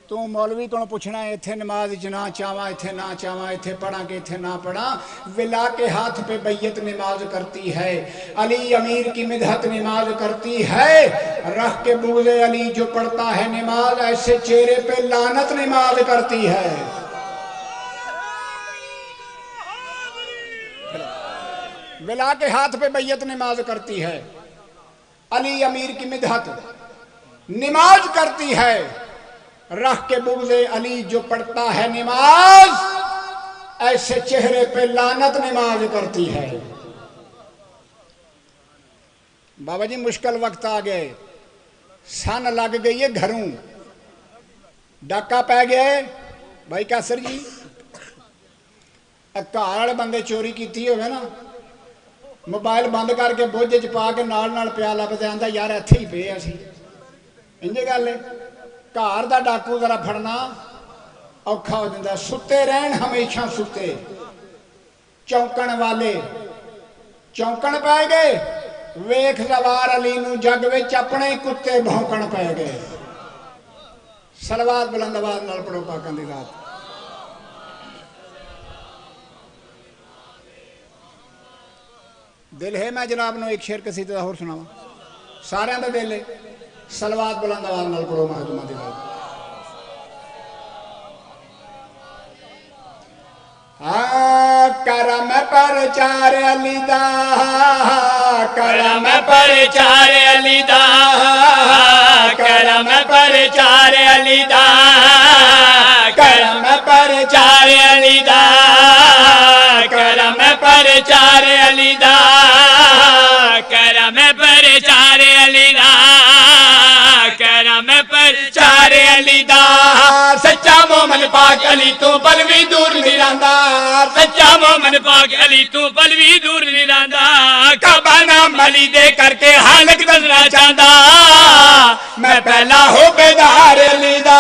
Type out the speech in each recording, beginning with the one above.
تو مولوی کو پوچھنا ہے اتھے نماز نہ چاواں اتھے نہ چاواں اتھے پڑھاں کہ اتھے نہ پڑھاں ولا کے ہاتھ پہ بیعت نماز کرتی ہے علی امیر کی مدحت نماز کرتی ہے رکھ کے بغض علی جو پڑھتا ہے نماز ایسے چہرے پہ لعنت نماز کرتی ہے ولا کے ہاتھ پہ بیعت نماز کرتی ہے علی امیر کی مدحت نماز کرتی ہے رکھ کے بغض علی جو پڑھتا ہے نماز ایسے چہرے پہ لعنت نماز کرتی ہے بابا جی مشکل وقت آ گئے سن لگ گئی ہے گھروں ڈاکہ پہ گئے بھائی کیسر جی گھر بندے چوری کیتی ہوئے نا موبائل بند کر کے بوجھ چ پا کے نال پیا لبدا آندا یار ایتھے ہی پے اسی انجے گل ہے گھر دا ڈاکو ذرا پھڑنا اوکھا ہو جاندا ستے رہن ہمیشہ ستے چونکن والے چونکن پے گئے ویکھ زوار علی نو جگ وچ اپنے کتے بھونکن پے گئے صلوات بلند آواز نال پڑھو پاکاں دی ذات دل ہے میں جناب نو ایک شعر قصیدہ دا ہور سناواں سارے دا دل ہے صلوات بلند آواز نال پڑھو مخدوماں دی ذات کرم پر چار علی دا کرم پر چار علی دا کرم پر چار علی دا کرم پر چار علی دا کرم پر چار علی دا کرم پر چار علی دا کرم پر چار علی دا سچا مومن پاک علی تو بلوی دور نہیں رہندا سچا مومن پاک علی تو بلوی دور نہیں رہندا کعبہ نام علی دے کر کے حالک دسنا چاہندا میں پہلا ہو بیدار علی دا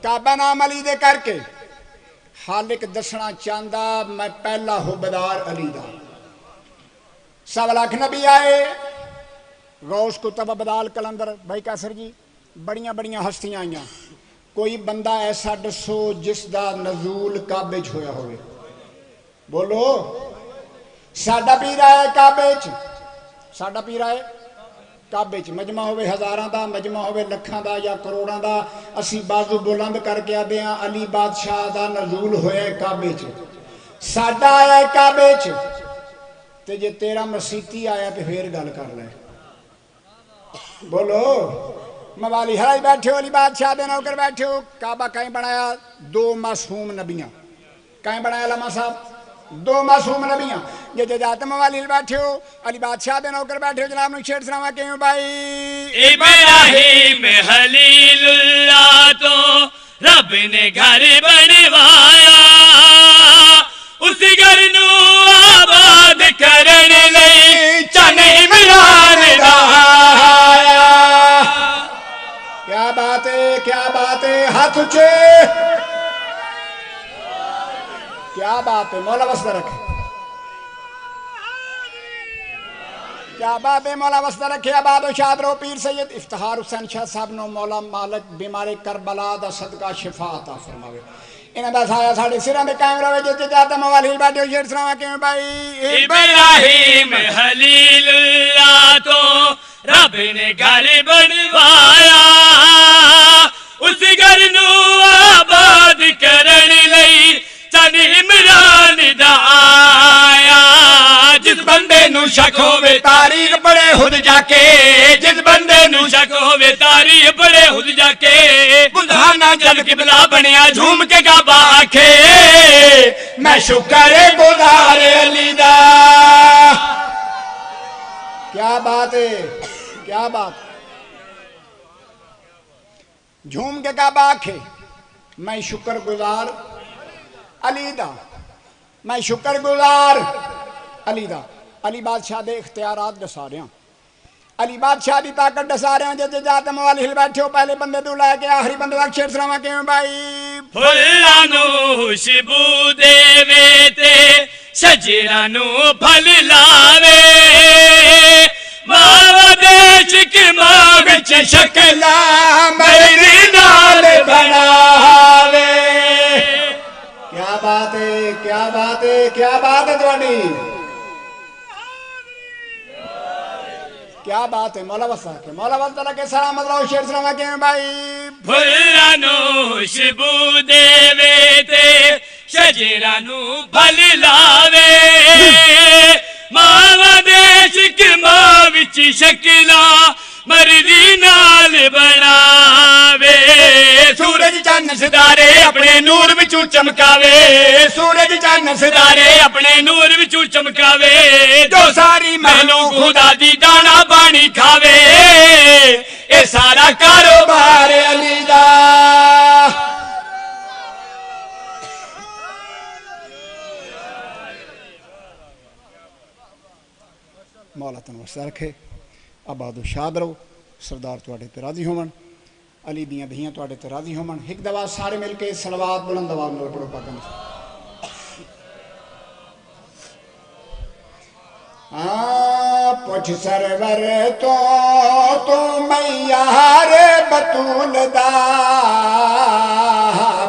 کعبہ نام علی دے کر کے حالک دسنا چاہندا میں پہلا ہو بیدار علی دا 1.25 لاکھ نبی آئے غوث کتب بدال کلندر بھائی کیسر جی بڑیاں بڑیاں ہستیاں آئیاں کوئی بندہ ایسا دسو جس دا نزول کعبے چ ہویا ہوئے بولو ساڈا پیر آئے کعبے چ ساڈا پیر آئے کعبے چ مجمع ہوئے ہزاراں دا مجمع ہوئے لکھاں دا یا کروڑاں دا اسی بازو بلند کر کے آدے ہیں علی بادشاہ دا نزول ہوئے کعبے چ ساڈا آیا کعبے چ تے جے تیرا مسیتی آیا تے پھر گل کر لے بولو موالی ہرائی بیٹھے ہو علی بادشاہ دے نوکر بیٹھے ہو کعبہ کہیں بنایا 2 معصوم نبیاں کہیں بنایا علماء صاحب 2 معصوم نبیاں جے جاتے موالی بیٹھے ہو علی بادشاہ دے نوکر بیٹھے ہو جناب نو شیر سناوا کہیں بھائی ابراہیم خلیل اللہ تو رب نے گھر بنوایا اس گھر نو آباد کرنے لئی چن عمران دہایا کیا بات ہے ہاتھ اچھے کیا بات ہے مولا وسطہ رکھے کیا بات ہے مولا وسطہ رکھے آباد و شاد رو پیر سید افتخار حسین شاہ صاحب نو مولا مالک بیمار کربلا دا صدقہ شفا عطا فرماوے انہاں دا سایہ ساڑھے سرہ میں قائم رہے جتے جاتا موالی بیٹھے ہو شیر سناوا کیوں بھائی ابراہیم خلیل اللہ تو رب نے گھر بنوایا اس گھر نو آباد کرن لئی چن عمران دا آیا جس بندے نو شک ہووے تاریخ پڑھے خود جا کے جس بندے نو شک ہووے تاریخ پڑھے خود جا کے بلدھانا جل قبلہ بنیا جھوم کے کعبہ آکھے میں شکر گزار علی دا کیا بات ہے کیا بات جھوم کے کعبہ آکھے میں شکر گزار علی دا میں شکر گزار علی دا علی بادشاہ دے اختیارات دسا رہے ہیں علی بادشاہ دی طاقت دسا رہے ہیں جتے جاتے موالی ہل بیٹھے ہو پہلے بندے دو لائے کے آخری بندے تک شیر سلامہ کیوں بھائی پھلانو شبو دے ویتے شجرانو پھل لاوے شکلا میری نال بناوے. کیا بات ہے کیا بات ہے کیا بات ہے تھوڑی کیا بات ہے. مولا وسا کے مولا وسا کے سلام اللہ شیر سلام کے بھائی. پھلاں نوں شبو دیوے تے شجراں نوں پھل لاوے. ماواں دے شکماں وچ شکلاں مرضی نال بناوے. سورج چند ستارے اپنے نور وچوں چمکاوے. سورج چند ستارے اپنے نور وچوں چمکاوے. جو ساری مخلوق خدا دی دانا پانی کھاوے. اے سارا کاروبار علی دا. مولا تن وسع رکھے. آباد و شاد رہو. سردار تواڈے تے راضی ہون. علی دیاں دھیاں تواڈے تے راضی ہون. ایک دفعہ سارے مل کے صلوات بلند آواز نال پڑھو پاک. پوچھ سرور تو میار بطول دا.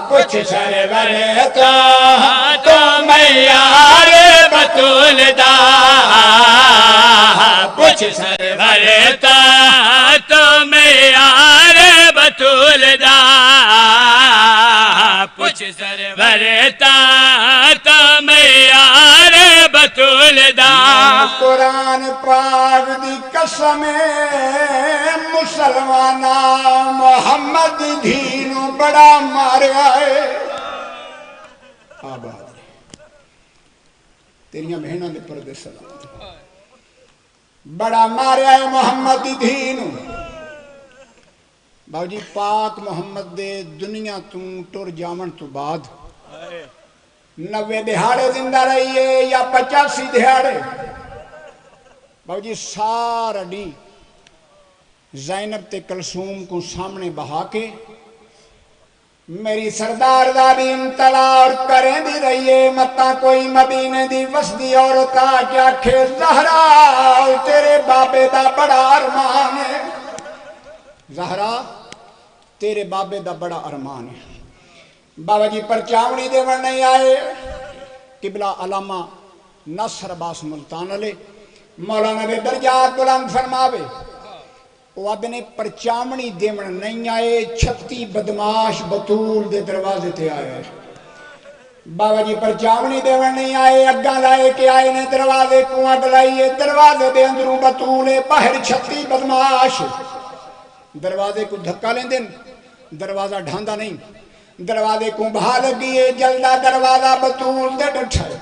پوچھ سرور تو میار بطول دا. پوچھ سرور تو میار بطول دا. پوچھ سرور تو میار بطول دا. قرآن پاک دی قسم مسلمانا محمد دینو بڑا ماریا ہے. آباد تیریاں بہنوں دے پردے سلام. بڑا ماریا ہے محمد دینو. باو جی پاک محمد دے دنیا تو ٹر جامن تو بعد 90 دہاڑے زندہ رہیے یا 85 دہاڑے. باو جی سارا ڈی زینب تے کلثوم کو سامنے بہا کے میری سردار دا بھی انطلاع اور کریں دی رہیے. متا کوئی مدینے دی وسدی عورتا کیا کھے زہرا تیرے بابے دا بڑا ارمان ہے. زہرا تیرے بابے دا بڑا ارمان ہے. بابا جی پرچاونی دے ور نہیں آئے. قبلہ علامہ نصر عباس ملتان علیہ مولانا دے درجات بلند فرماوے. وہ ادنے پرچاونی دے ور نہیں آئے. 36 بدماش بطول دے دروازے تے آئے. بابا جی پرچاونی دے ور نہیں آئے. اگاں لائے کے آئے نے دروازے کو اگ لائیے. دروازے دے اندروں بطول باہر 36 بدماش. دروازے کو دھکا لیں دن. دروازہ ڈھاندا نہیں. دروازے کو بہا لگیے. جلدہ دروازہ بطول دے ڈٹھائے.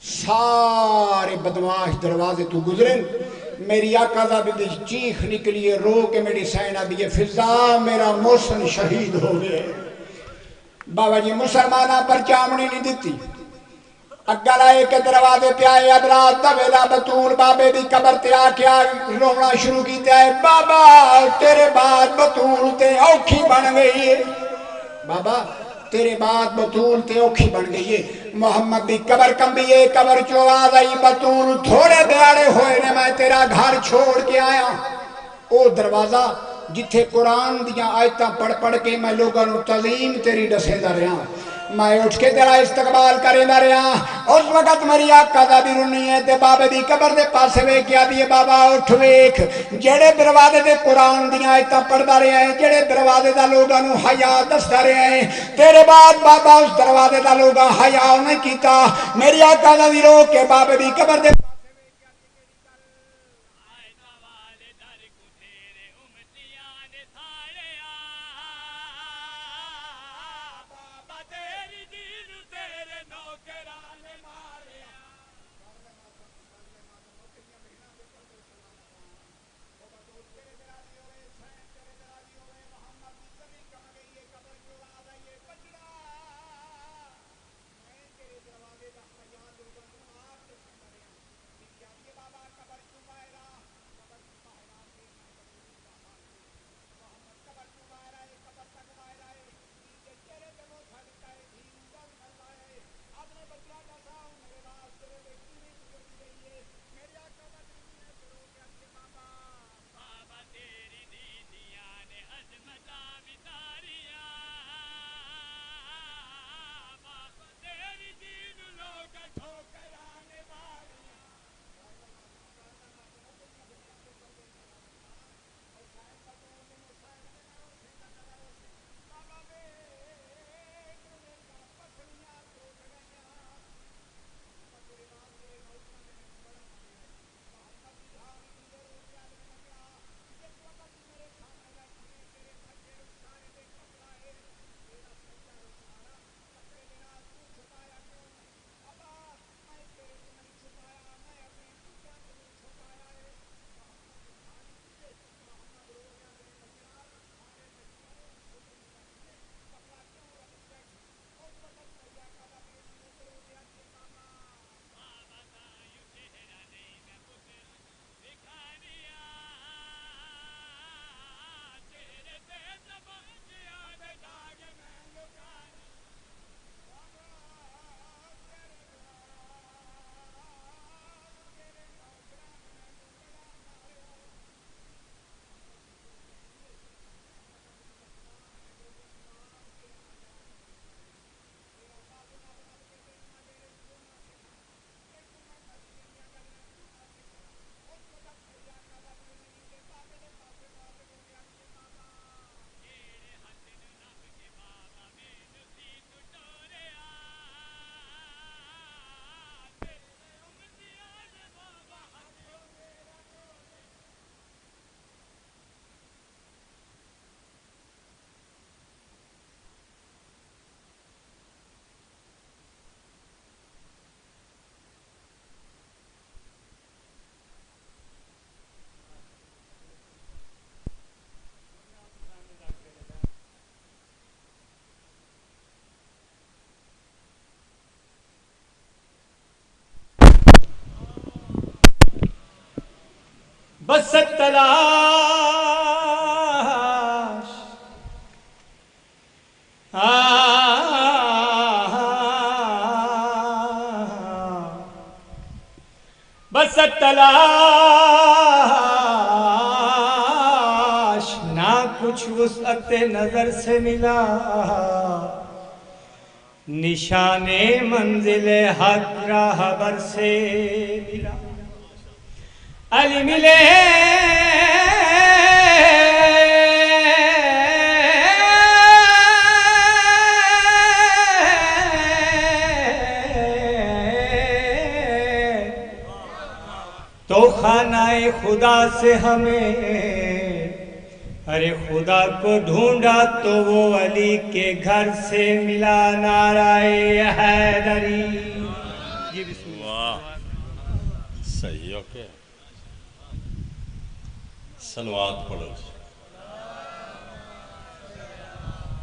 سارے بدماش دروازے تو گزرن. میری آقا دا بھی چیخ نکلیے رو کے میری سینہ بھی فضا میرا محسن شہید ہو گئے. بابا جی مسلمانہ پر چامنی نہیں دیتی. اگا لائے کے دروازے پہ آئے. ادرات دویلا بطول بابے دی قبر تے آکے رونا شروع کی تے آئے. بابا تیرے بعد بطول تے اوکھی بن گئی ہے. بابا تیرے بعد بطول تے اوکھی بن گئی ہے. محمد دی قبر کمبیے. قبر چو آواز آئی بطول تھوڑے دیاڑے ہوئے نے میں تیرا گھر چھوڑ کے آیا. او دروازہ جتھے قرآن دیاں آیتاں پڑھ پڑھ کے میں لوگاں نو تعظیم تیری دسے دا رہا. میں اٹھ کے تیرا استقبال کرے دا رہا. اس وقت میری آقا دا بھی رونی ہے تے بابے دی قبر دے پاسے وے کیا بھی بابا اٹھ ویکھ. جڑے دروازے دے قرآن دیاں آیتاں پڑھ دا رہے ہیں. جڑے دروازے دا لوگاں نو حیا دسدا رہے ہیں. تیرے بعد بابا اس دروازے دا لوگاں حیا نہیں کیتا. میری آقا دا بھی رو کے بابے دی قبر دے بس تلاش بس تلاش نہ کچھ وسعت نظر سے ملا نشان منزل حق راہبر سے ملا علی ملے تو خانہ خدا سے ہمیں ارے خدا کو ڈھونڈا تو وہ علی کے گھر سے ملا نعرہ حیدری جی بسم اللہ صحیح اوکے سلوات پڑھو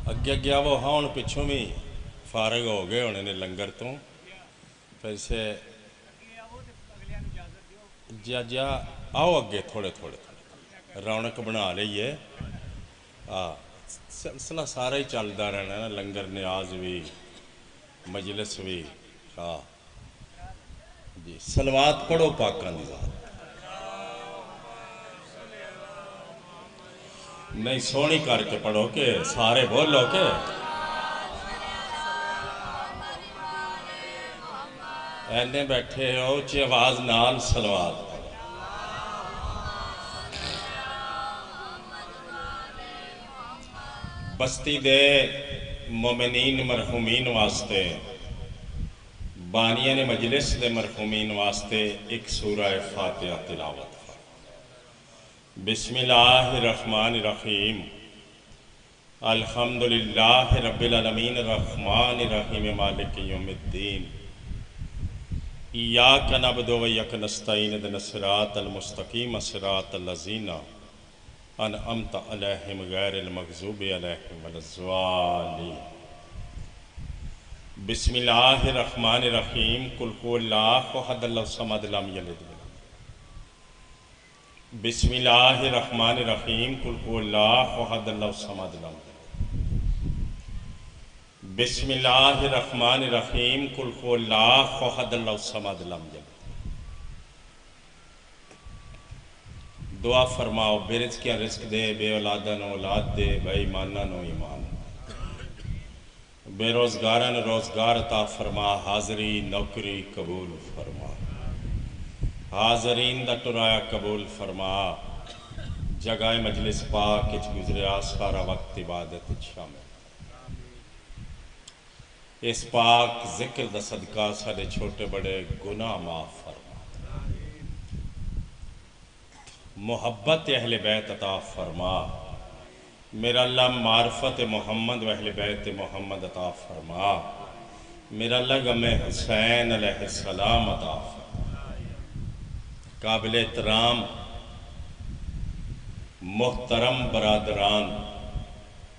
اگے گیا وہ ہاں پچھوں بھی فارغ ہو گئے ہونے نے لنگر تو پیسے جا آؤ اگے تھوڑے تھوڑے رونق بنا لئیے سلسلہ سارا ہی چلتا رہنا ہے لنگر نیاز بھی مجلس بھی جی سلوات پڑھو پاکاں دی ذات نہیں سونی کر کے پڑھو کہ سارے بولو کہ اینے بیٹھے ہو چی آواز نال سلوات بستی دے مومنین مرحومین واسطے بانیان مجلس دے مرحومین واسطے ایک سورہ فاتحہ تلاوت بسم اللہ الرحمن الرحیم الحمدللہ رب العالمین الرحمن الرحیم مالک یوم الدین ایاک نعبد و ایاک نستعین اهدنا الصراط المستقیم صراط الذین انعمت علیہم غیر المغضوب علیہم ولا الضالین بسم اللہ الرحمن الرحیم قل هو اللہ احد اللہ الصمد لم یلد بسم اللہ الرحمن الرحیم قل هو اللہ احد اللہ الصمد لم یلد بسم اللہ الرحمن الرحیم قل هو اللہ احد اللہ الصمد لم یلد دعا فرماؤ بے رزقیاں رزق دے بے اولاداں اولاد دے بے ایماناں ایمان بے روزگاراں روزگار عطا فرما حاضری نوکری قبول فرما حاضرین دا ٹرایا قبول فرما جگہ مجلس پاک اچ گزریا سارا وقت عبادت شامل اس پاک ذکر دا صدقہ سارے چھوٹے بڑے گناہ معاف فرما محبت اہل بیت عطا فرما میرا اللہ معرفت محمد و اہل بیت محمد عطا فرما میرا اللہ غم حسین علیہ السلام عطا فرما قابل احترام محترم برادران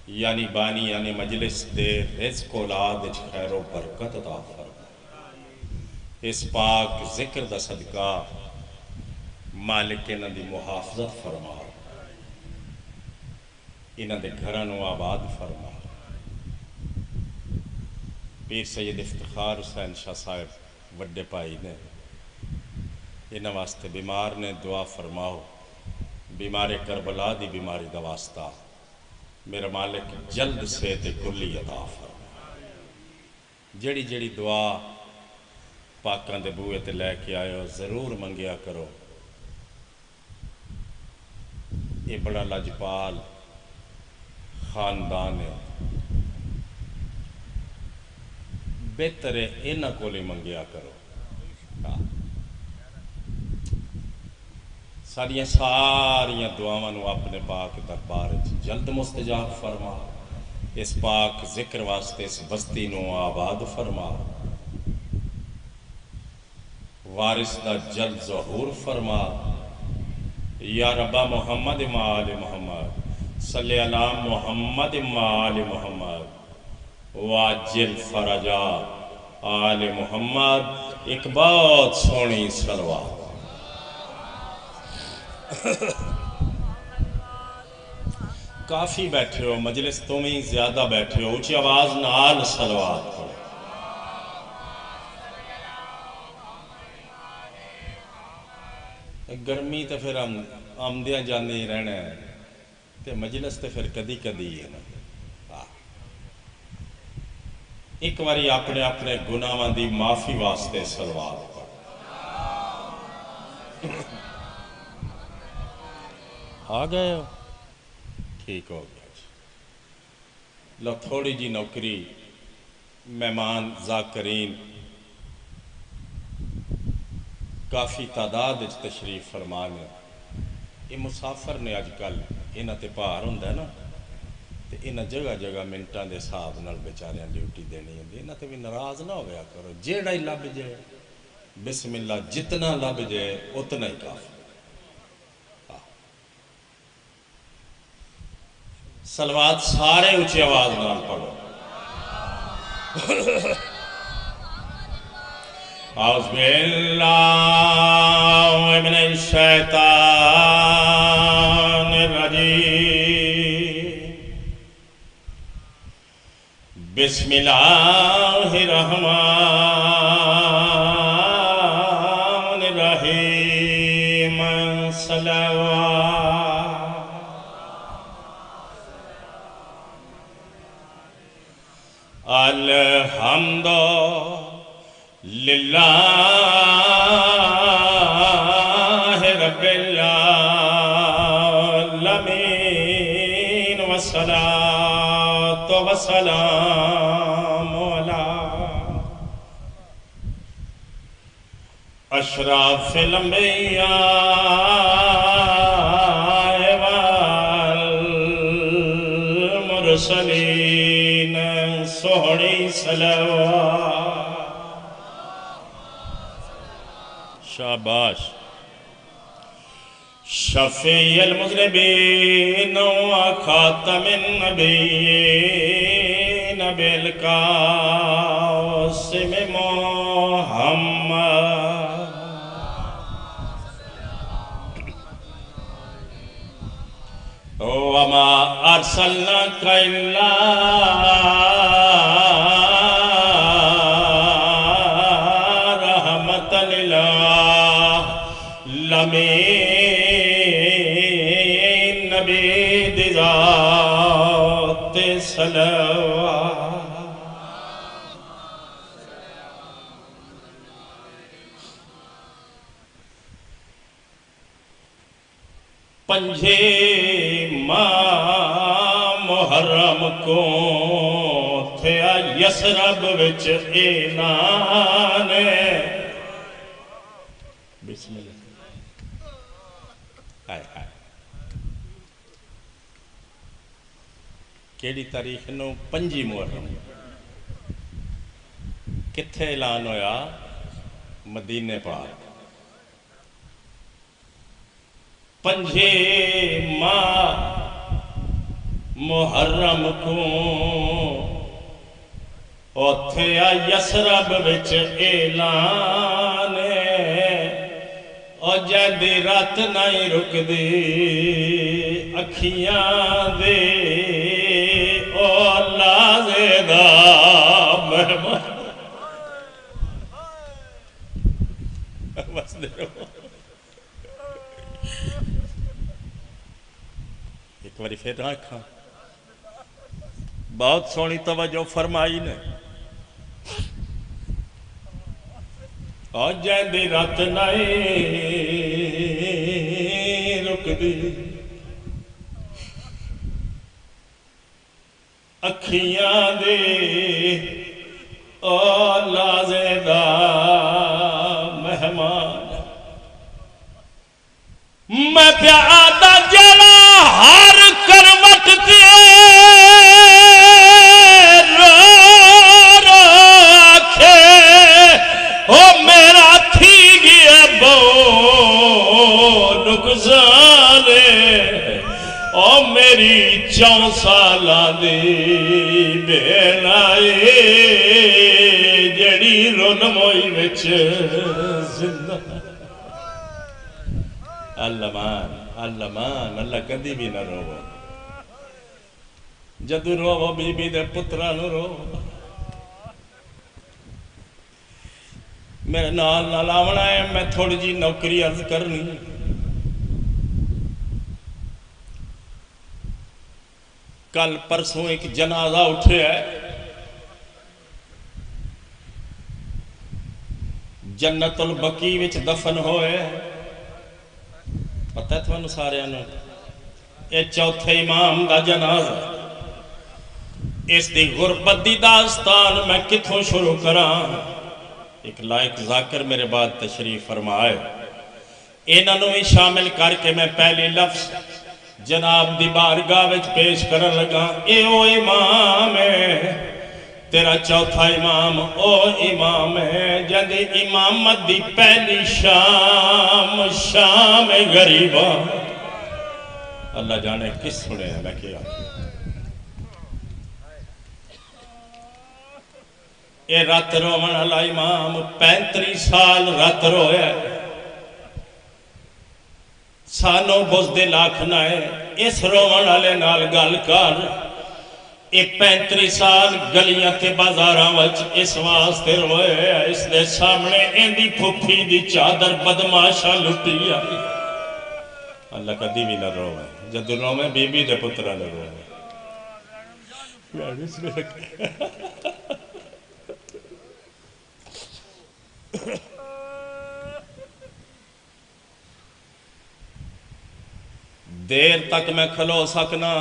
یعنی بانی یعنی مجلس دے رزق اولاد خیر و برکت عطا فرما اس پاک ذکر دا صدقہ مالک انہاں دی محافظت فرما انہاں دے گھرانوں آباد فرما پیر سید افتخار حسین شاہ صاحب وڈے پائی نے انہاں واسطے بیمار نے دعا فرماؤ بیمار کربلا دی بیماری دا واسطہ میرا مالک جلد سے تے کلی عطا فرما جڑی جڑی دعا پاکاں دے بوئے تے لے کے آئے ہو ضرور منگیا کرو یہ بڑا لاجپال خاندان ہے بہتر ہے انہاں کو لے منگیا کرو ساریاں دعاواں اپنے پاک دربار جلد مستجاب فرما اس پاک ذکر واسطے اس بستی نو آباد فرما وارث دا جلد ظہور فرما یا ربا محمد مآل محمد صلی علی محمد مآل محمد واجل فرجا آل محمد ایک بہت سونی صلوات کافی بیٹھے ہو مجلس تو میں زیادہ بیٹھے ہو اونچی آواز نال صلوات پڑھو گرمی تے پھر آمدیاں جانے ہی رہنا ہے تے مجلس تے پھر کدی کدی ہے نا ایک واری اپنے اپنے گناہاں دی معافی واسطے صلوات پڑھو آ گئے ہو ٹھیک ہو گیا لو تھوڑی جی نوکری مہمان ذاکرین کافی تعداد تشریف فرمانے یہ مسافر نے اج کل انہاں تے پار ہوندا ہے نا تے انہاں جگہ جگہ منٹاں دے حساب نال بیچاریاں ڈیوٹی دینی ہوندی انہاں تے بھی ناراض نہ ہویا کرو جیڑا ہی لب جائے بسم اللہ جتنا لب جائے اتنا ہی کافی صلوات سارے اونچی آواز نال پڑھو اعوذ باللہ من الشیطان الرجیم بسم اللہ الرحمن الرحیم صلوات الحمد للہ رب العالمین والصلاة والسلام علی اشراف الانبیاء والمرسلین سوہنی صلوات شاباش شفیع المذنبین و خاتم النبیین بالقاسم محمد وما ارسلناک الا لمین نبی دی ذات صلوات پنجے ماہ محرم کو تھیا یسرب وچ اعلان بسم اللہ کیڑی تاریخ نو پنجی محرم کتھے اعلان ہویا مدینے پاک پنجے ماہ محرم کو اوتھیا یسرب وچ اعلان او جیندی رات نہیں رک دی اکھیاں دے او لازے دا مہمان بس دے رہو ایک باری پھر رکھاں بہت سونی توجہ فرمائی نے اور جیندی رات نہیں رک دی اکھیاں دے او لازے دا مہمان میں پیادا جلا ہر کروٹ تے رو رو آکھے او میرا تھی گیا بو نقصانے او میری 4 سالاں دی بہنائے جڑی رون موئی وچ زندہ اللہ اللہ کدی بھی نہ روو، جدو روو بی بی دے پترا نو رو۔ میرے نال نال آونا ہے، میں تھوڑی جی نوکری عرض کرنی۔ کل پرسوں ایک جنازہ اٹھے ہے، جنت البقیع وچ دفن ہوئے، پتہ ہے تھانوں سارے نوں، یہ چوتھے امام دا جنازہ۔ اس دی غربت دی داستان میں کتھوں شروع کراں؟ ایک لائق ذاکر میرے بعد تشریف فرمائے، انہاں نوں بھی شامل کر کے میں پہلے لفظ جناب دی بارگاہ وچ پیش کرن لگا۔ اے او امام ہے، تیرا چوتھا امام او امام ہے، جد امامت دی پہلی شام شام غریباں۔ اللہ جانے کس سنے ہیں میں کیا، اے رات رومن والا امام 35 سال رات رویا، سانوں بزدل آکھنا ہے اس رومن والے نال گل کر۔ اے 35 سال گلیاں تے بازاراں وچ اس واسطے روئے، اس دے سامنے ایندی پھپھی دی چادر بدماشاں لٹی آئی۔ اللہ کدی بھی نہ روے، جدو روے بی بی دے پترا نہ روے۔ یار اس میں دیر تک میں کھلو سکنا،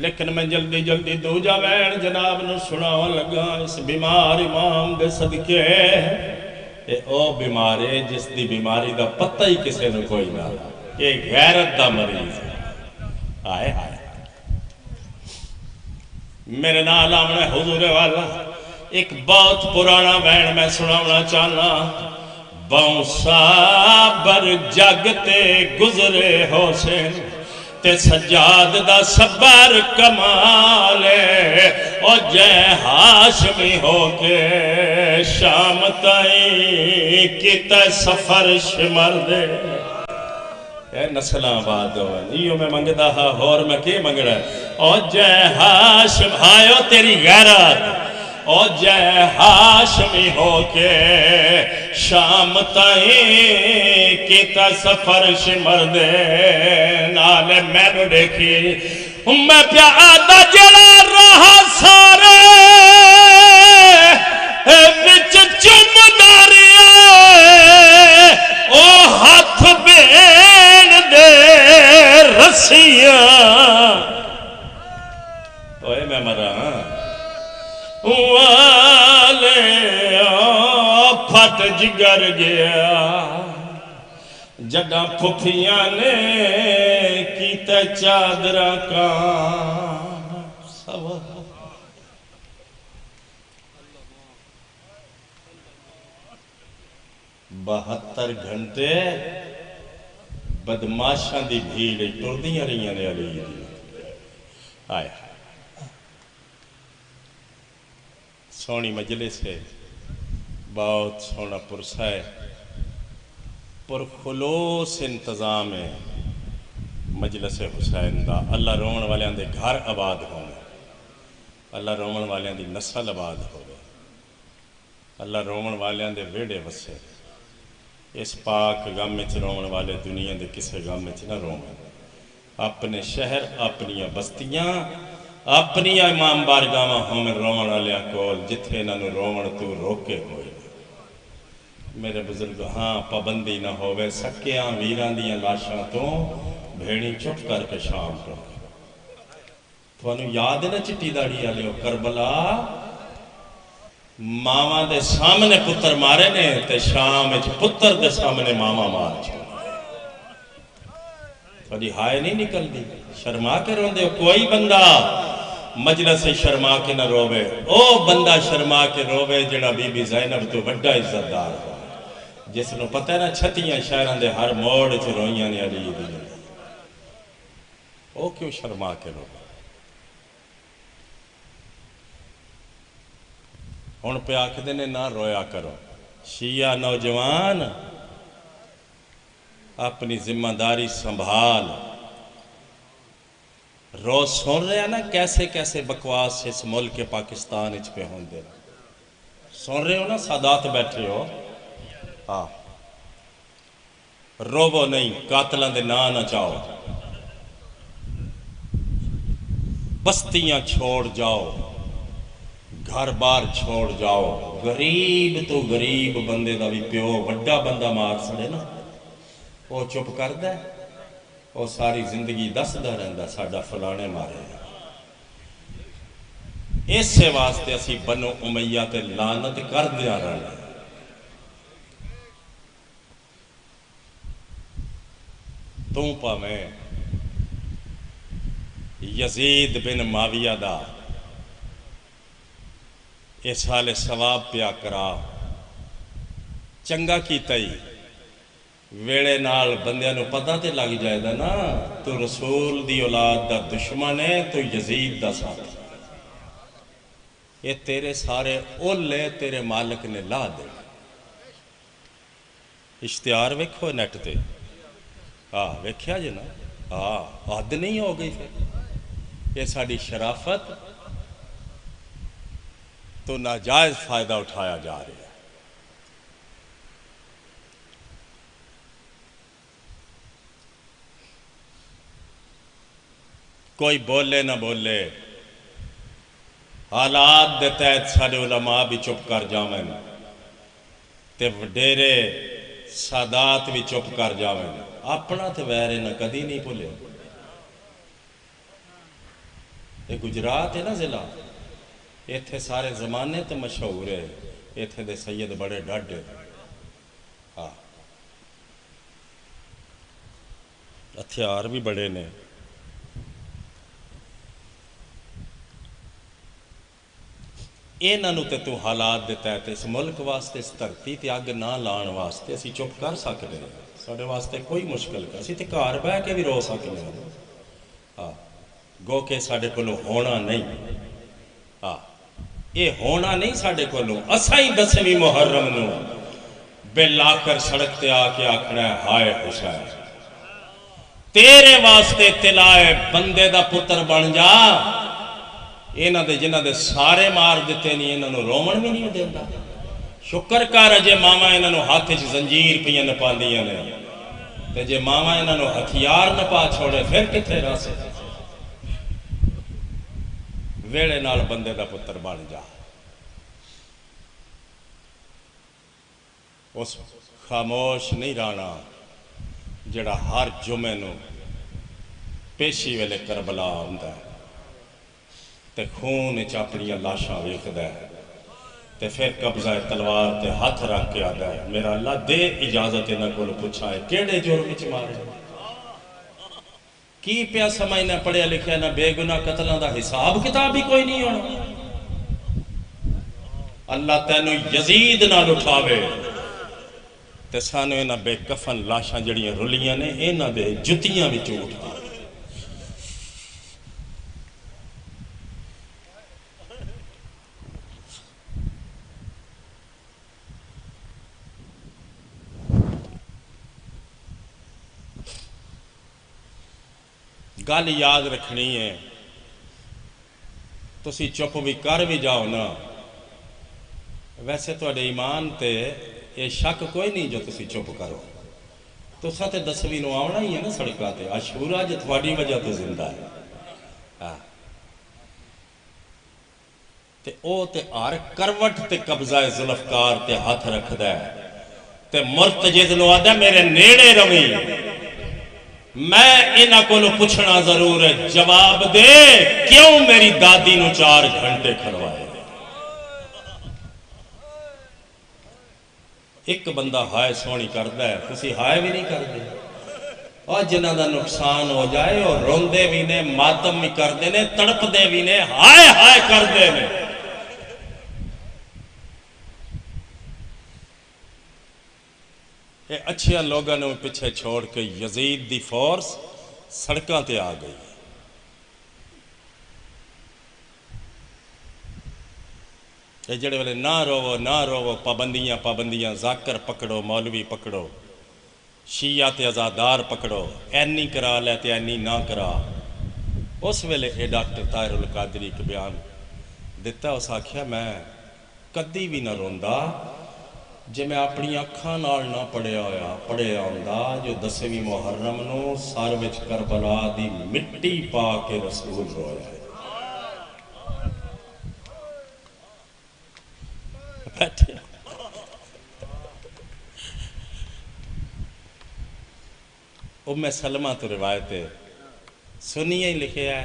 لیکن میں جلدی جلدی دوجا وین جناب نو سناون لگا اس بیمار امام دے صدقے۔ اے او بیمارے جس دی بیماری دا پتہ ہی کسے نو کوئی نہ، یہ غیرت دا مریض ہے۔ آئے آئے میرے نال آمنے حضور والا ایک بہت پرانا وین میں سناونا چاہنا۔ بونسا بر جگ تے گزرے حسین تے سجاد دا صبر کمالے، او جے ہاشمی ہو کے شام تائیں کیتا سفر شمر دے۔ اے نسلہ آباد ہوئے، یہ میں منگدہ ہاں اور میں کی منگ رہا ہے۔ او جے ہاشم ہائیو تیری غیرت، او جے ہاشمی ہو کے شام تائیں کیتا سفر شمر دے۔ نالے میں نو دیکھی میں پیا آدھا جڑا رہا سارے بچ چم داریا، او ہاتھ بین دے رسیاں۔ اوے میں مرا والے پھٹ جگر گیا، جگہ پھپھیاں نے کیتا چادرہ کا سوا۔ 72 گھنٹے بدماشاں دی بھیڑ ٹردیاں رہیاں نے علی دی۔ آئے سونی مجلس ہے، بہت سونا پرسہ ہے، پرخلوص انتظام ہے مجلس حسین دا۔ اللہ رومن والیاں دے گھر آباد ہونے، اللہ رومن والیاں دی نسل آباد ہوگے، اللہ رومن والیاں دے ویڑے وسے۔ اس پاک غم وچ رومن والے دنیا دے کسے غم وچ نہ رومن۔ اپنے شہر، اپنیاں بستیاں، اپنی امام بارگاہ ہمیں رومن والیاں کول، جتھے انہاں نو رومن تو روکے کوئی نہ۔ میرے بزرگ ہاں پابندی نہ ہوئے، سکیاں ویران دیاں لاشاں تو بھیڑی چپ کر کے شام کو۔ تو انہوں یاد ہے نا چٹی داڑی آلے ہو کربلا ماما دے سامنے پتر مارے نے، تے شام اچھ پتر دے سامنے ماما مار چھو۔ تھوڑی ہائے نہیں نکل دی، شرما کے رون دے۔ کوئی بندہ مجلس شرما کے نہ روے، او بندہ شرما کے روے جڑا بی بی زینب تو بڑا عزت دار ہو، جس نو پتہ ہے نا چھتیاں شہران دے ہر موڑ چھ روئیاں نے علی دی۔ او کیوں شرما کے روے؟ ہون پہ آکھ دینے نہ رویا کرو، شیعہ نوجوان اپنی ذمہ داری سنبھال. روز سن رہے ہیں نا کیسے کیسے بکواس اس ملک پاکستان اچ پہ ہوندے. سن رہے ہو نا سادات بیٹھے ہو. ہاں روو نہیں، قاتلاں دے نا نہ چاہو، بستیاں چھوڑ جاؤ، گھر بار چھوڑ جاؤ. غریب تو غریب بندے دا بھی پیو وڈا بندہ مار سڑے نا وہ چپ کردہ ہے، وہ ساری زندگی دسدا رہندا ساڈا فلانے مارے. اسے واسطے اسی بنو امیہ تے لعنت کر دیا رہنا. تو پاویں یزید بن معاویہ دا اس حال ثواب پیا کرا، چنگا کیتا ہی ویڑے نال بندیاں نو پتہ تے لگ جائے دا نا تو رسول دی اولاد دا دشمن ہے، تو یزید دا ساتھ. یہ تیرے سارے اولے تیرے مالک نے لا دے. اشتہار ویکھو نیٹ تے. ہاں ویکھیا جی نا. ہاں حد نہیں ہو گئی پھر. یہ ساری شرافت تو ناجائز فائدہ اٹھایا جا رہا ہے. کوئی بولے نہ بولے، حالات دے تحت سارے علماء بھی چپ کر جاویں تے وڈیرے سادات بھی چپ کر جاویں. اپنا تے ویرے نہ کدی نہیں بھولے. یہ گجرات ہے نا ضلع، ایتھے سارے زمانے تے مشہور ہے. ایتھے دے سید بڑے ڈاڈے. ہاں ہتھیار بھی بڑے نے. انہاں تے تو حالات دے تحت اس ملک واسطے اس دھرتی تے اگ نہ لان واسطے اسی چپ کر سکتے ہیں. ساڈے واسطے کوئی مشکل کر اسی تے گھر بہ کے بھی رو سکتے ہیں. ہاں گو کہ ساڈے کولوں ہونا نہیں. ہاں یہ ہونا نہیں ساڈے کولوں. اساں ہی 10ویں محرم نو بل آ کر سڑک تے آ کے آکھنا ہے ہائے حسین تیرے واسطے تلائے بندے دا پتر بن جا. انہاں دے جنہاں دے سارے مار دیتے نہیں انہاں نو رومن بھی نہیں دیندا. شکر کر اجے ماما انہاں نو ہاتھ وچ زنجیر پیاں نپاندیاں نے تے جے ماما انہاں نو ہتھیار نہ پا چھوڑے پھر کتھے رہ سکے. ویڑے نال بندے دا پتر بن جا. اس خاموش نہیں رانا جڑا ہر جمعے نو پیشی ویلے کربلا ہوندا ہے تے خون وچ اپنیاں لاشاں ویکھدا ہے تے پھر قبضہ تلوار تے ہاتھ رکھ کے آدا ہے میرا اللہ دے اجازت انہاں کول پوچھا ہے کیڑے جرم وچ مارے. کی پیا سمجھنا پڑھیا لکھیا نہ بے گناہ قتلاں دا حساب کتاب بھی کوئی نہیں ہونا. اللہ تینوں یزید نال اٹھاوے تے سانو انہاں بے کفن لاشاں جڑیاں رلیاں نے انہاں دے جتیاں وچ اٹھا. گل یاد رکھنی ہے. تسی چپ بھی کر بھی جاؤ نا ویسے تواڈے ایمان تے یہ شک کوئی نہیں جو تسی چپ کرو. تساں تے 10ویں نو آونا ہی ہے نا سڑکاں تے. عاشورہ جو تھوڑی وجہ تو زندہ ہے. ہاں تے او تے ہر کروٹ تے قبضہ ذوالفقار تے ہاتھ رکھدا ہے تے مرتجد نو آدھا میرے نیڑے روی. میں انہاں کو پوچھنا ضرور ہے جواب دے کیوں میری دادی نو 4 گھنٹے کھڑوائے. ایک بندہ ہائے سونی کردا ہے تسی ہائے بھی نہیں کردے. اور جنہاں دا نقصان ہو جائے اور روندے بھی نے ماتم بھی کردے نے تڑپدے بھی نے ہائے ہائے کردے نے. یہ اچھے لوگوں نے پیچھے چھوڑ کے یزید دی فورس سڑکاں تے آ گئی. یہ جڑے والے نہ روو پابندیاں ذاکر پکڑو مولوی پکڑو شیعہ تے عزادار پکڑو، اینی کرا لے تے اینی نہ کرا۔ اس ویلے اے ڈاکٹر طاہر القادری ایک بیان دیتا، اس آکھیا میں کدی بھی نہ روندا جے میں اپنی اکھاں نال نہ پڑھیا ہوندا جو 10ویں محرم نو سر وچ کربلا دی مٹی پا کے رسول رویا ہے۔ بیٹھے ام سلمہ تو روایت سنیے ہی لکھے ہے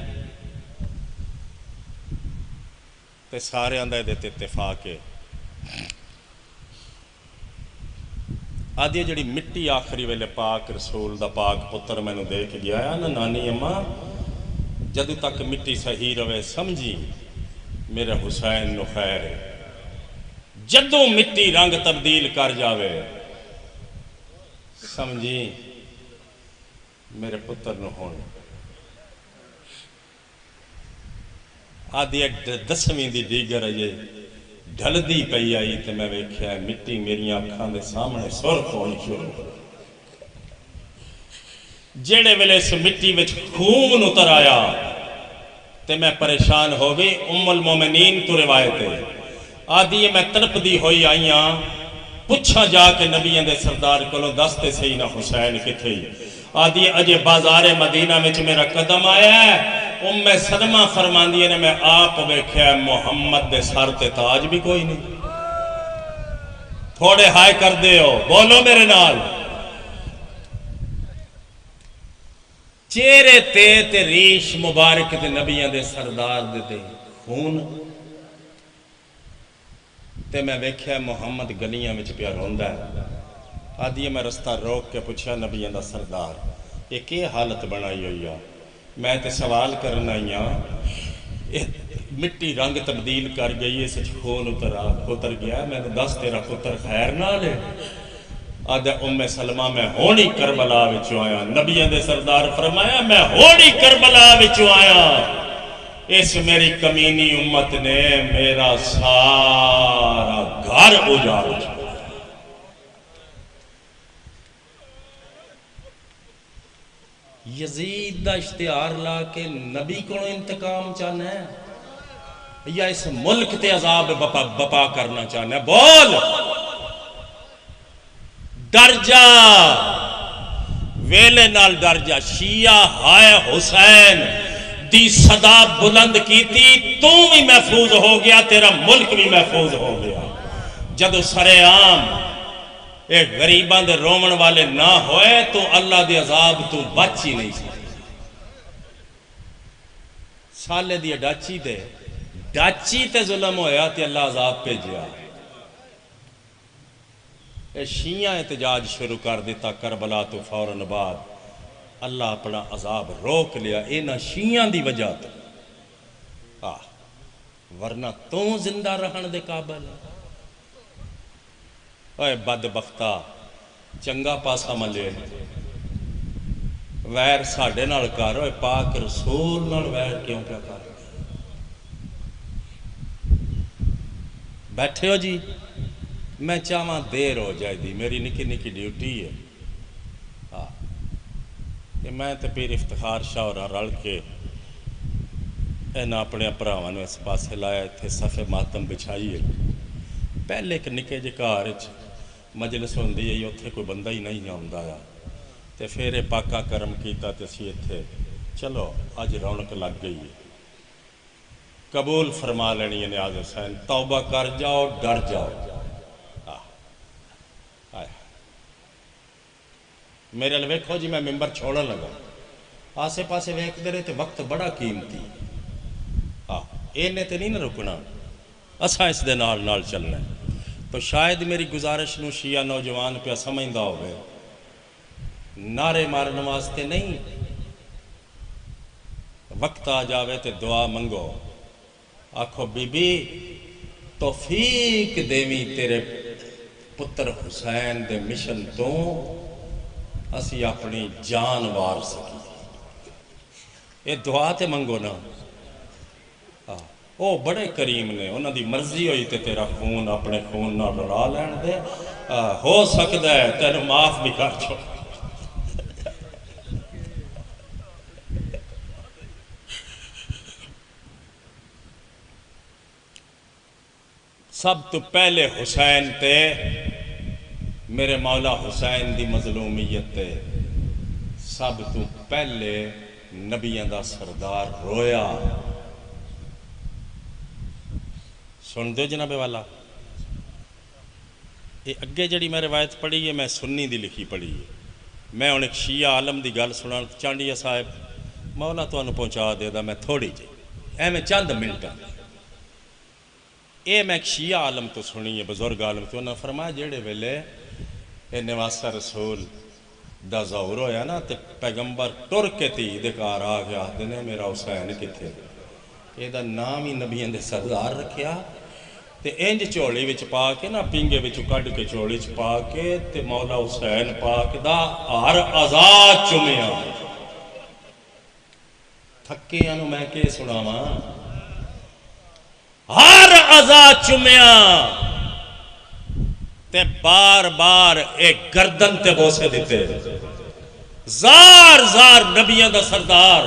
تے سارے اندر دیتے اتفاق ہے۔ آدھی جڑی مٹی آخری ویلے پاک رسول دا پاک پتر میں نے دے کے گیا ہے نا نانی اماں، جدو تک مٹی صحیح روے سمجھی میرے حسین نو خیر ہے، جدو مٹی رنگ تبدیل کر جاوے سمجھی میرے پتر نو ہون۔ آدھی 10ویں دی دیگر ہے ڈھل دی پئی آئی تے میں ویکھیا ہے مٹی میری آنکھاں دے سامنے سرخ ہونی شروع۔ جیڑے ویلے اس مٹی وچ خون اتر آیا تے میں پریشان ہو گئی۔ ام المومنین تو روایت ہے، آدھی میں تڑپ دی ہوئی آئیاں پچھا جا کے نبیوں دے سردار کولوں دستے صحیح نہ حسین کتھے ہی۔ آدھی اجے بازار مدینہ وچ میرا قدم آیا ہے، ام سلمہ فرماندی نے میں آپ ویکھیا محمد دے سر تے تاج بھی کوئی نہیں۔ تھوڑے ہائے کر دے ہو، بولو میرے نال۔ چہرے تے ریش مبارک دے نبیوں دے سردار دے خون تے میں ویکھیا محمد گلیاں وچ پیا روندا ہے۔ آدھی میں رستہ روک کے پوچھا نبیوں دا سردار یہ کی حالت بنائی ہوئی ہے؟ میں تے سوال کرنا ہی ہاں، مٹی رنگ تبدیل کر گئی، اس خون اتر گیا، میں نے دس تیرا پتر خیر نہ لے۔ آدھا ام سلمہ میں ہونی کربلا وچوں آیا، نبیوں دے سردار فرمایا میں ہونی کربلا وچوں آیا، اس میری کمینی امت نے میرا سارا گھر اجاڑ۔ یزید دا اشتہار لا کے نبی کو انتقام چاہنا ہے یا اس ملک تے عذاب بپا کرنا چاہنا ہے؟ بول، ڈر جا، ویلے نال ڈر جا۔ شیعہ ہائے حسین دی صدا بلند کی تھی، تو بھی محفوظ ہو گیا، تیرا ملک بھی محفوظ ہو گیا۔ جدو سرے عام ایک غریباں دے رومن والے نہ ہوئے تو اللہ دے عذاب تو بچ ہی نہیں سکتے۔ سالے دی ڈاچی تے ظلم ہویا تے اللہ عذاب بھیجیا۔ اے شیعہ احتجاج شروع کر دیتا کربلا تو فوراً بعد، اللہ اپنا عذاب روک لیا اینا شیعہ دی وجہ تو، ورنہ تو زندہ رہن دے قابل ہے۔ اے بدبختہ چنگا پاسا ملے، ویر ساڑھے نال کر، اے پاک رسول نال ویر کیوں کیا کر؟ بیٹھے ہو جی، میں چاہاں دیر ہو جائے دی، میری نکی نکی ڈیوٹی ہے۔ کہ میں تے پیر افتخار شاہ اور رل کے اینا اپنے پراواں نوں اس پاسے لایا، تھے صفے ماتم بچھائی ہے۔ پہلے ایک نکے جے گھر مجلس ہوندی ہے، اتھے کوئی بندہ ہی نہیں آندا ہے، تے پھر پاکا کرم کیتا تے اسی اتھے چلو اج رونق لگ گئی ہے، قبول فرما لینی ہے نیاز حسین، توبہ کر جاؤ، ڈر جاؤ۔ میرے لئے ویکھو جی میں ممبر چھوڑا لگا، آسے پاسے ویکھ دے رہے تے وقت بڑا قیمتی، اینے تے نہیں نہ رکنا، اساں اس دے نال نال چلنا ہے۔ تو شاید میری گزارش نو شیعہ نوجوان پہ سمجھدا ہوئے، نعرے مارن واسطے نہیں، وقت آ جاوے تے دعا منگو، آکھو بی بی توفیق دیویں تیرے پتر حسین دے مشن تو اسی اپنی جان وار سکی۔ یہ دعا تے منگو نا، وہ بڑے کریم نے، انہاں دی مرضی ہوئی تے تیرا خون اپنے خون نہ رلا لین دے، ہو سکتا ہے تینوں معاف بھی کر چھو۔ سب تو پہلے حسین تے میرے مولا حسین دی مظلومیت تے سب تو پہلے نبیاں دا سردار رویا. سن دو جناب والا، یہ اگے جڑی میں روایت پڑھی ہے میں سنی دی لکھی پڑھی ہے. میں ہوں ایک شیعہ عالم دی گل سنا چانڈیا صاحب، مولا تمہیں پہنچا دے دا میں تھوڑی جی ایویں چند منٹ. یہ میں ایک شیعہ عالم تو سنی ہے، بزرگ عالم تو انہوں نے فرمایا جہے ویلے یہ نواسہ رسول دا ظہور ہویا نا تے پیغمبر ٹر کے تھی دے کار آ گیا دینے میرا حسین کتھے، یہ دا نام ہی نبیان دے سردار رکھیا تے انج چوڑی وچ پا کے نا پنگے وچ کڈ کے چوڑی وچ پا کے تے مولا حسین پاک دا ہر آزاد چومیا. تھکیاں نو میں کہ سناواں، ہر آزاد چومیا تے بار بار ایک گردن تے بوسے دیتے. زار زار نبیان دا سردار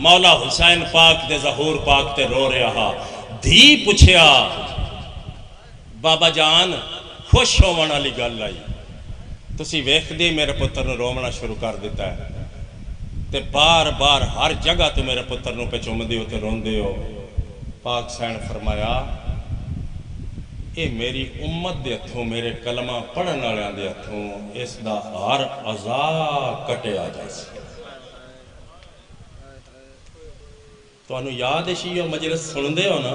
مولا حسین پاک دے ظہور پاک تے رو رہا ہا. دھی پوچھیا بابا جان خوش ہونے والی گل آئی، تسی ویکھ دی میرے پتر نو رومنا شروع کر دیتا ہے تے بار بار ہر جگہ تو میرے پتر نو پہ چومدے ہو تے روندے ہو. پاک حسین فرمایا اے میری امت دے ہتھوں میرے کلمہ پڑھن والے دے ہتھوں اس دا ہر عزا کٹیا جائے. تانوں یاد ہے شیعہ مجلس سندے ہو نا،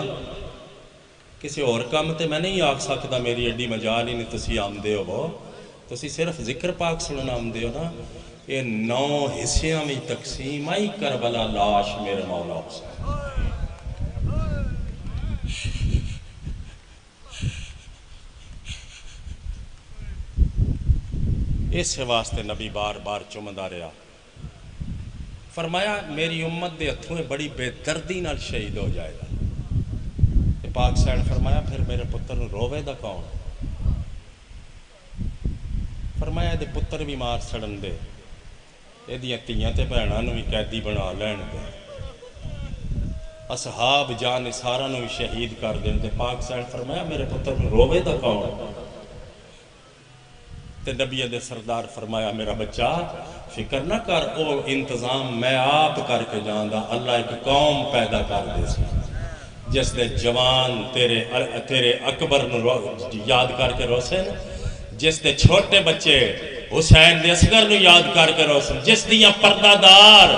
کسی اور کام تے میں نہیں آکھ سکتا میری ایڈی مجال ہی نہیں تسی آمدے ہو، تسی صرف ذکر پاک سننا آمدے ہو نا. یہ 9 حصیاں میں تقسیم آئی کربلا لاش میرے مولا حسین. اس واسطے نبی بار بار چمدا رہا. فرمایا میری امت دے ہتھوں بڑی بے دردی نال شہید ہو جائے گا. پاک حسین فرمایا پھر میرے پتر نو روے دا کون؟ فرمایا دے پتر بھی مار سڑن دے، یہ دیاں تیاں تے بہناں نو بھی قیدی بنا لین دے، اصحاب جان نثاراں نو بھی شہید کر دین دے. پاک حسین فرمایا میرے پتر نو روے دا کون؟ تے نبی دے سردار فرمایا میرا بچہ فکر نہ کر، او انتظام میں آپ کر کے جاندا. اللہ ایک قوم پیدا کر دے سی جس دے جوان تیرے اکبر نو یاد کر کے روسے، جس دے چھوٹے بچے حسین دے اصغر نو یاد کر کے روسے، جس دیاں پردہ دار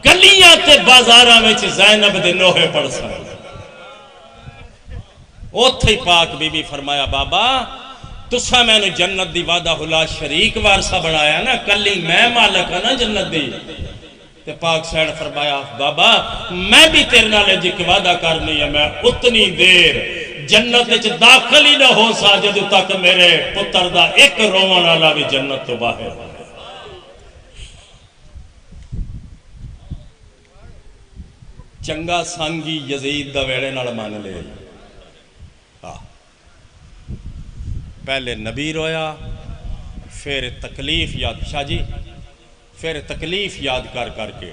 گلیاں تے بازاراں وچ زینب دے نوہے پڑھ سن. اوتھے پاک بی بی فرمایا بابا تسا میں نے جنت دی وعدہ لا شریک وارثہ بنایا نا، کلی میں مالک ہاں نا جنت دی. تے پاک حسین فرمایا بابا میں بھی تیرے نال جک وعدہ کرنی ہے، میں اتنی دیر جنت وچ داخل ہی نہ ہو سا جدوں تک میرے پتر دا ایک روون والا بھی جنت تو باہر ہو. چنگا سانگی یزید دا ویڑے نال مان لے. پہلے نبی رویا، پھر تکلیف یاد شاہ جی، پھر تکلیف یاد کر کر کے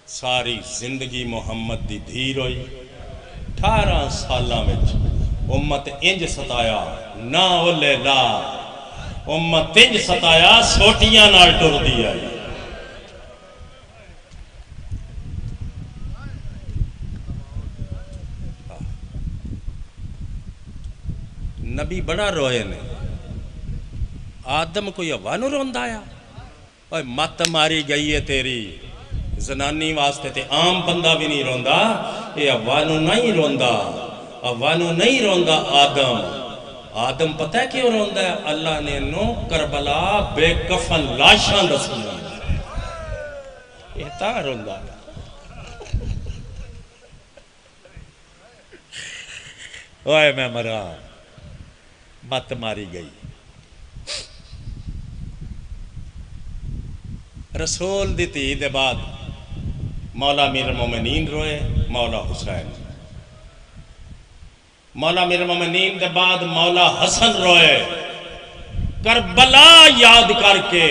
ساری زندگی محمد دی دھی روئی. 18 سالاں وچ امت انج ستایا نہ اولے لا، امت انج ستایا سوٹیاں نال ٹر دی آئی. نبی بڑا روئے نے. آدم کوئی ہوا نو روندا آیا، اوہ مت ماری گئی ہے تیری زنانی واسطے تے عام بندہ بھی نہیں روندا. یہ ہوا نو نہیں روندا، ہوا نو نہیں روندا آدم. آدم پتہ ہے کیوں روندا ہے؟ اللہ نے نو کربلا بے کفن لاشاں دسیا، یہ تا روندا. اوہ میں مرا مت ماری گئی. رسول دی تھی دے بعد مولا امیر المومنین روئے، مولا حسین. مولا امیر المومنین دے بعد مولا حسن روئے. کربلا یاد کر کے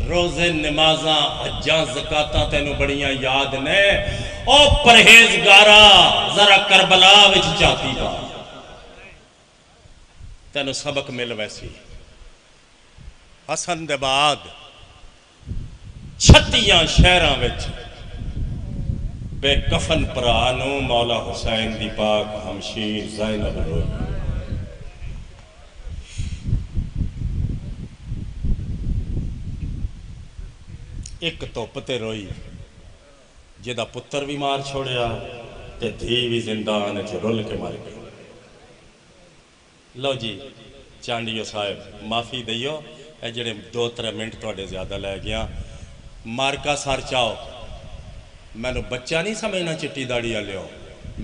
روزے نمازاں حجاں زکاتاں تینوں بڑیاں یاد نے. او پرہیزگارا ذرا کربلا وچ جاتی پا. تینوں سبق مل ویسی حسن دے بعد 36 شہراں وچ بے کفن پرانو مولا حسین دی پاک ہمشیر زینب روئی ایک توپ تے روئی جدا پتر بھی مار چھوڑیا تے دھی بھی زندان چ رول کے مر گئی لو جی چانڈیو صاحب معافی دیو اے جڑے 2-3 منٹ توڑے زیادہ لے گیا مارکا سار چاہو میں نے بچہ نہیں سمجھنا چٹی داڑی لیو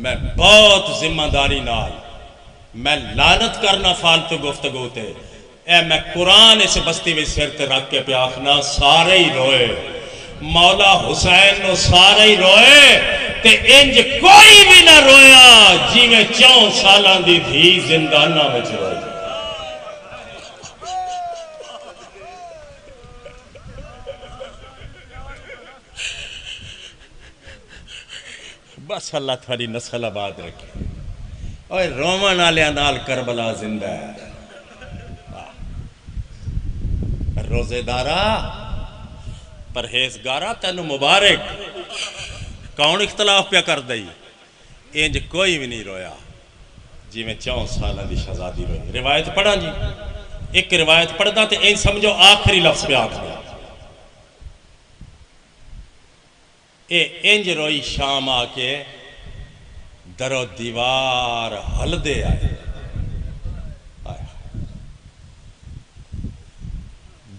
میں بہت ذمہ داری نال میں لعنت کرنا فالتو گفتگو تے اے میں قرآن اس بستی میں سر تے رکھ کے پیاخنا سارے ہی روئے مولا حسین نو سارے ہی روئے تے انج کوئی بھی نہ رویا جی میں 4 سالاں دی دھی زندانہ میں روئی بس اللہ تھوڑی نسل آباد رکھے اور رومن آلیاں نال کربلا زندہ ہے روزے دارا پرہیزگارا تینو مبارک کون اختلاف پہ کر دئی انج کوئی بھی نہیں رویا جی میں 4 سالہ دی شہزادی روئی روایت پڑھا جی ایک روایت پڑھتا تے این سمجھو آخری لفظ پہ آخری اے انج روئی شام آکے در و دیوار ہل دے آئے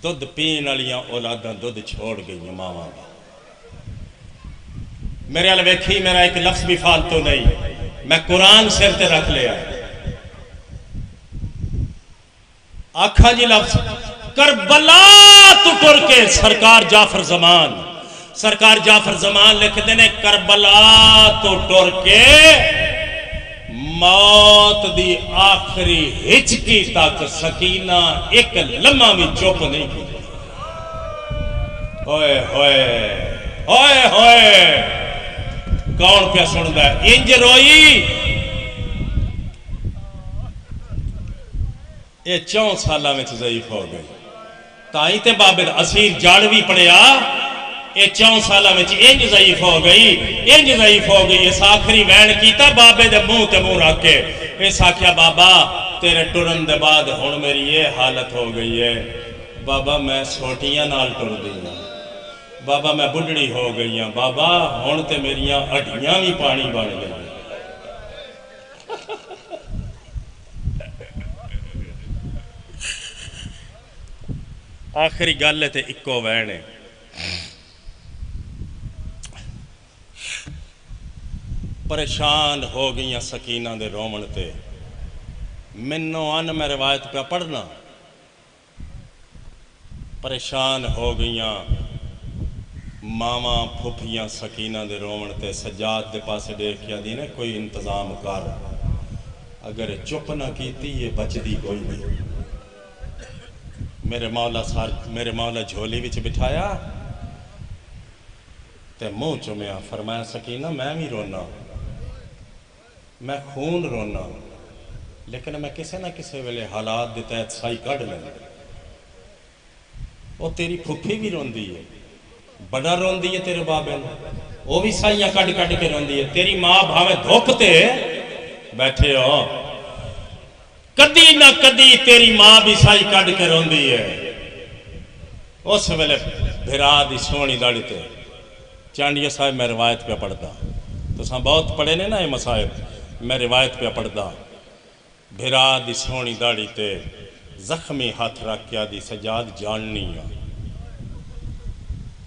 دودھ پین والیاں اولاداں دودھ چھوڑ گئی ماواں دا میرے ال ویکھی میرا ایک لفظ بھی فالتو نہیں میں قرآن سر تے رکھ لیا آکھا جی لفظ کربلا تو ٹر کے سرکار جعفر زمان لکھ دینے کربلا تو ٹر کے موت دی آخری ہچکی تک سکینہ ایک لمحہ بھی چپ نہیں کی ہوئے ہوئے ہوئے ہوئے کون پہ سندا ہے انج روئی یہ 4 سالہ میں ضعیف ہو گئی تائیں تے بابے اسیر جاڑوی پڑیا یہ 4 سالہ میں انج ضعیف ہو گئی اس آخری وین کیتا بابے دے منہ تے منہ رکھ کے اس آکھیا بابا تیرے ٹرن دے بعد ہن میری یہ حالت ہو گئی ہے بابا میں سوٹیاں نال ٹر دی بابا میں بڑھڑی ہو گئی ہوں بابا ہن تے میریاں ہڈیاں بھی پانی بن گئی آخری گل تے اکو وین ہے پریشان ہو گئیاں سکینہ دے رومن تے منو ان میں روایت پہ پڑھنا پریشان ہو گئیاں ماما پھوپھیاں سکینہ دے رومن تے سجاد دے پاسے دیکھیا دی نے کوئی انتظام کر اگر چپ نہ کیتی یہ بچ دی کوئی نہیں میرے مولا جھولی وچ بٹھایا تے منہ چومیا فرمایا سکینہ میں بھی رونا میں خون رونا لیکن میں کسے نہ کسے ویلے حالات دے تحت سائی کڑ لینا وہ تیری پھپھی بھی روندی ہے بڑا روندی ہے تیرے بابے نے وہ بھی سائیاں کڑ کے روندی ہے تیری ماں بھاوے دھوپتے بیٹھے ہو کدی نہ کدی تیری ماں بھی سائی کڑ کے روندی ہے اس ویلے بھرا دی سونی داڑی تے چانڈیہ صاحب میں روایت پہ پڑھتا تو ساں بہت پڑھے نے نا یہ مسائب میں روایت پہ پڑھتا بھرا دی سونی داڑی تے زخمی ہاتھ رکھ کیا دی سجاد جاننی ہے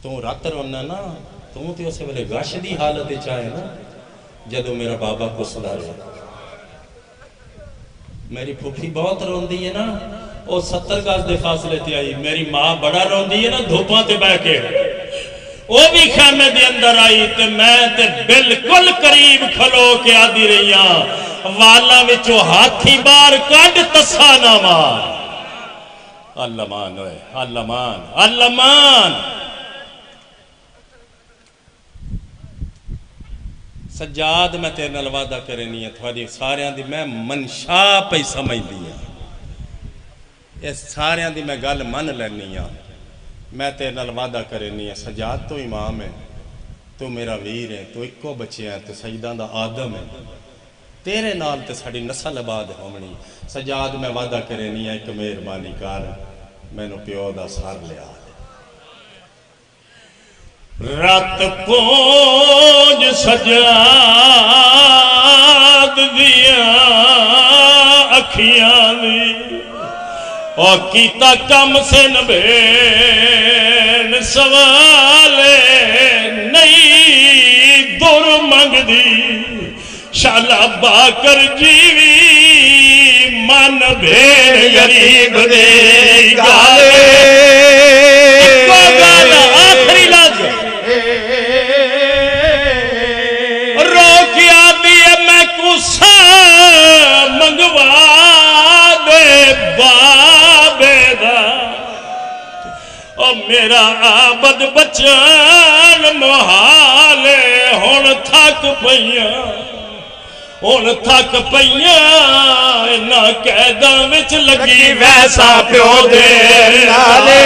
تو رات رونا نا تو تے اسے ویلے گاش دی حالت چاہے نا جدو میرا بابا کسدا رہا میری پھوپھی بہت روندی ہے نا وہ 70 گز دے فاصلے تے آئی میری ماں بڑا روندی ہے نا دھوپاں تے بہ کے وہ بھی خیمے دے اندر آئی تے میں تے بالکل قریب کھلو کے آدھی رہی ہاں والا وچوں ہاتھی بار کڈ تسا نہ مار اللہ مان ہوئے اللہ مان سجاد میں تیرے نال وعدہ کرنی ہے تھوڑی سارے دی میں منشا پہ سمجھ دی ہے اس سارے دی میں گل من لینی ہاں میں تیرے نال وعدہ کرنی ہاں سجاد تو امام ہے تو میرا ویر ہے تو ایکو بچے ہیں تو سجدہ دا آدم ہے تیرے نال تے ساڑی نسل آباد ہونی سجاد میں وعدہ کرنی ہاں ایک مہربانی کر میں نو پیو دا سار لیا رات پونج سجاد دیا اکھیاں دی اور کیتا کم سے نبین سوالے نہیں دور منگ دی شالا باکر جیوی من بھین غریب دے گالے آخری لاز روکیا دیئے میں کسا منگوا دے بابے دا اور میرا عابد بچان محالے ہون تھک پئیاں ہون تھک پئیاں نہ قیداں وچ لگی ویسا پیو دے نالے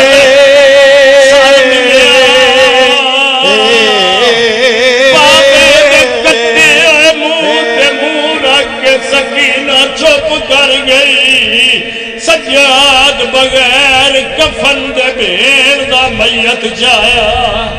چپ کر گئی سجاد بغیر کفن دے بھیڑ دا میت جایا